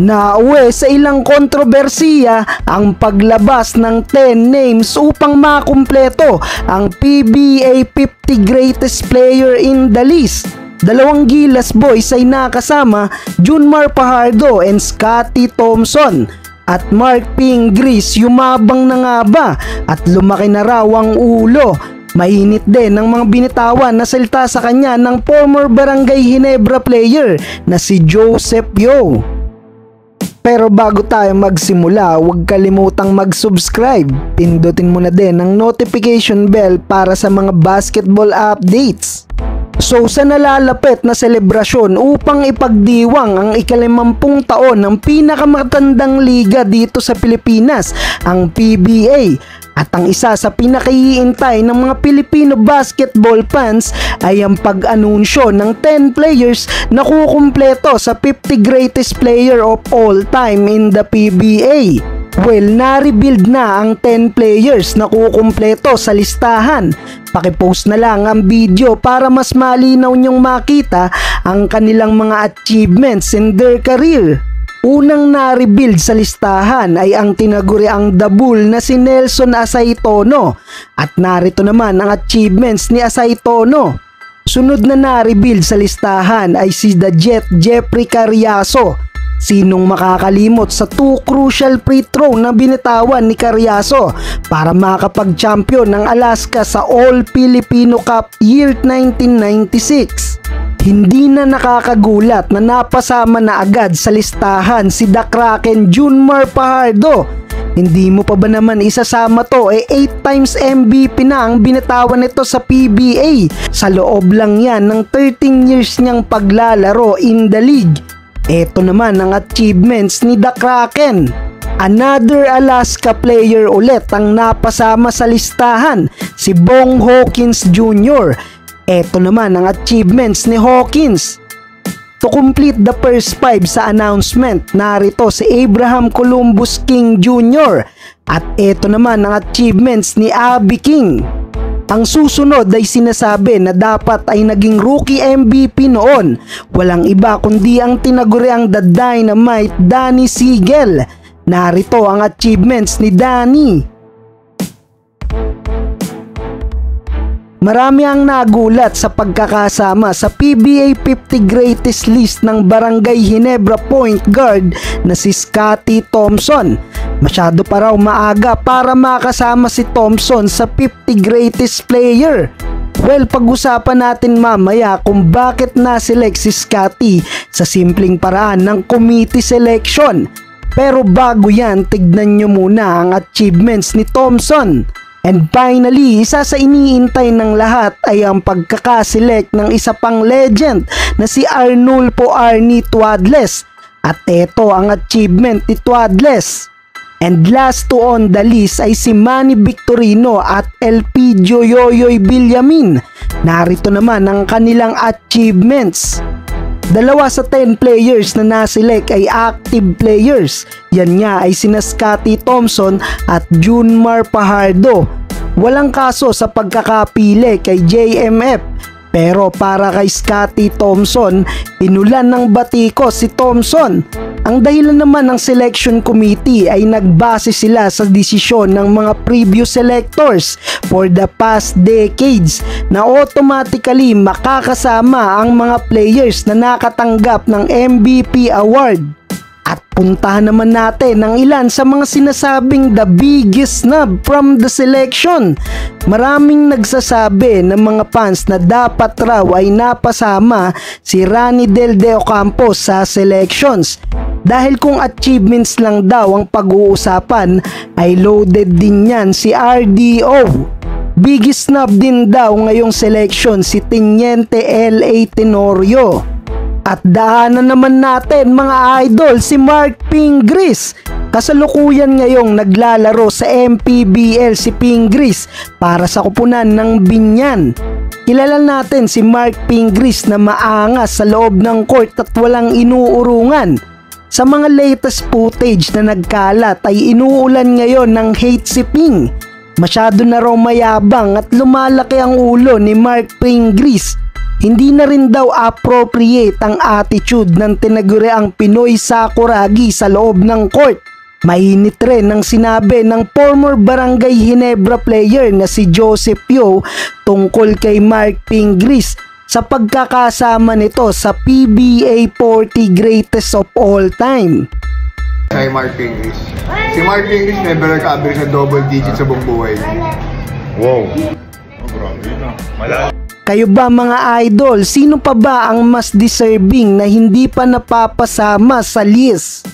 Nauwi sa ilang kontrobersiya ang paglabas ng 10 names upang makumpleto ang PBA 50 Greatest Player in the List. Dalawang Gilas boys ay nakasama Junmar Fajardo and Scotty Thompson. At Mark Pingris yumabang na nga ba at lumaki na raw ang ulo. Mainit din ang mga binitawan na salita sa kanya ng former Barangay Ginebra player na si Joseph Yeo. Pero bago tayo magsimula, huwag kalimutang mag-subscribe. Pindutin mo na din ang notification bell para sa mga basketball updates. So sa nalalapit na selebrasyon upang ipagdiwang ang ika-50 taon ng pinakamatandang liga dito sa Pilipinas, ang PBA, at ang isa sa pinakaiintay ng mga Pilipino basketball fans ay ang pag-anunsyo ng 10 players na kukumpleto sa 50 greatest player of all time in the PBA. Well, na-rebuild na ang 10 players na kukumpleto sa listahan. Pakipost na lang ang video para mas malinaw nyong makita ang kanilang mga achievements in their career. Unang na-rebuild sa listahan ay ang tinaguriang The Bull na si Nelson Asaytono, at narito naman ang achievements ni Asaytono. Sunod na na-rebuild sa listahan ay si The Jet Jeffrey Carriazo. Sinong makakalimot sa 2 crucial free throw na binitawan ni Carriazo para makapag-champion ng Alaska sa All-Filipino Cup year 1996. Hindi na nakakagulat na napasama na agad sa listahan si The Kraken Junmar Fajardo. Hindi mo pa ba naman isasama to 8 times MVP na ang binitawan nito sa PBA sa loob lang yan ng 13 years niyang paglalaro in the league. Ito naman ang achievements ni The Kraken. Another Alaska player ulit ang napasama sa listahan, si Bong Hawkins Jr. Ito naman ang achievements ni Hawkins. To complete the first 5 sa announcement, narito si Abraham Columbus King Jr. At ito naman ang achievements ni Abby King. Ang susunod ay sinasabi na dapat ay naging rookie MVP noon. Walang iba kundi ang tinaguriang The Dynamite Danny Siegel. Narito ang achievements ni Danny. Marami ang nagulat sa pagkakasama sa PBA 50 Greatest List ng Barangay Ginebra point guard na si Scotty Thompson. Masyado pa raw maaga para makasama si Thompson sa 50 Greatest Player. Well, pag-usapan natin mamaya kung bakit na-select si Scotty sa simpleng paraan ng committee selection. Pero bago yan, tignan nyo muna ang achievements ni Thompson. And finally, isa sa iniintay ng lahat ay ang pagkakaselect ng isa pang legend na si Arnulfo Arnie Tuadles. At ito ang achievement ni Tuadles. And last to on the list ay si Manny Victorino at Elpidio Yoyoy Villamin. Narito naman ang kanilang achievements. Dalawa sa 10 players na naselect ay active players. Yan nga ay sina Scotty Thompson at Junmar Fajardo. Walang kaso sa pagkakapili kay JMF. Pero para kay Scotty Thompson, inulan ng batiko si Thompson. Ang dahilan naman ng selection committee ay nagbase sila sa desisyon ng mga previous selectors for the past decades na automatically makakasama ang mga players na nakatanggap ng MVP award. At puntahan naman natin ang ilan sa mga sinasabing the biggest snub from the selection. Maraming nagsasabi ng mga fans na dapat raw ay napasama si Rani Del De Ocampo sa selections. Dahil kung achievements lang daw ang pag-uusapan ay loaded din yan si RDO. Biggest snub din daw ngayong selection si Teniente L.A. Tenorio. At daanan naman natin mga idol si Mark Pingris. Kasalukuyan ngayong naglalaro sa MPBL si Pingris para sa kupunan ng Binyan. Kilala natin si Mark Pingris na maangas sa loob ng court at walang inuurungan. Sa mga latest footage na nagkalat ay inuulan ngayon ng hate si Ping. Masyado na raw mayabang at lumalaki ang ulo ni Mark Pingris. Hindi na rin daw appropriate ang attitude ng tinaguriang Pinoy Sakuragi sa loob ng court. Mainit rin ang sinabi ng former Barangay Ginebra player na si Joseph Yeo tungkol kay Mark Pingris sa pagkakasama nito sa PBA 40 Greatest of All Time. Kay Mark Pingris. Si Mark Pingris never nag-average sa double digit sa buong buhay. Wow. Grabe na. Malaki. Kayo ba mga idol, sino pa ba ang mas deserving na hindi pa napapasama sa list?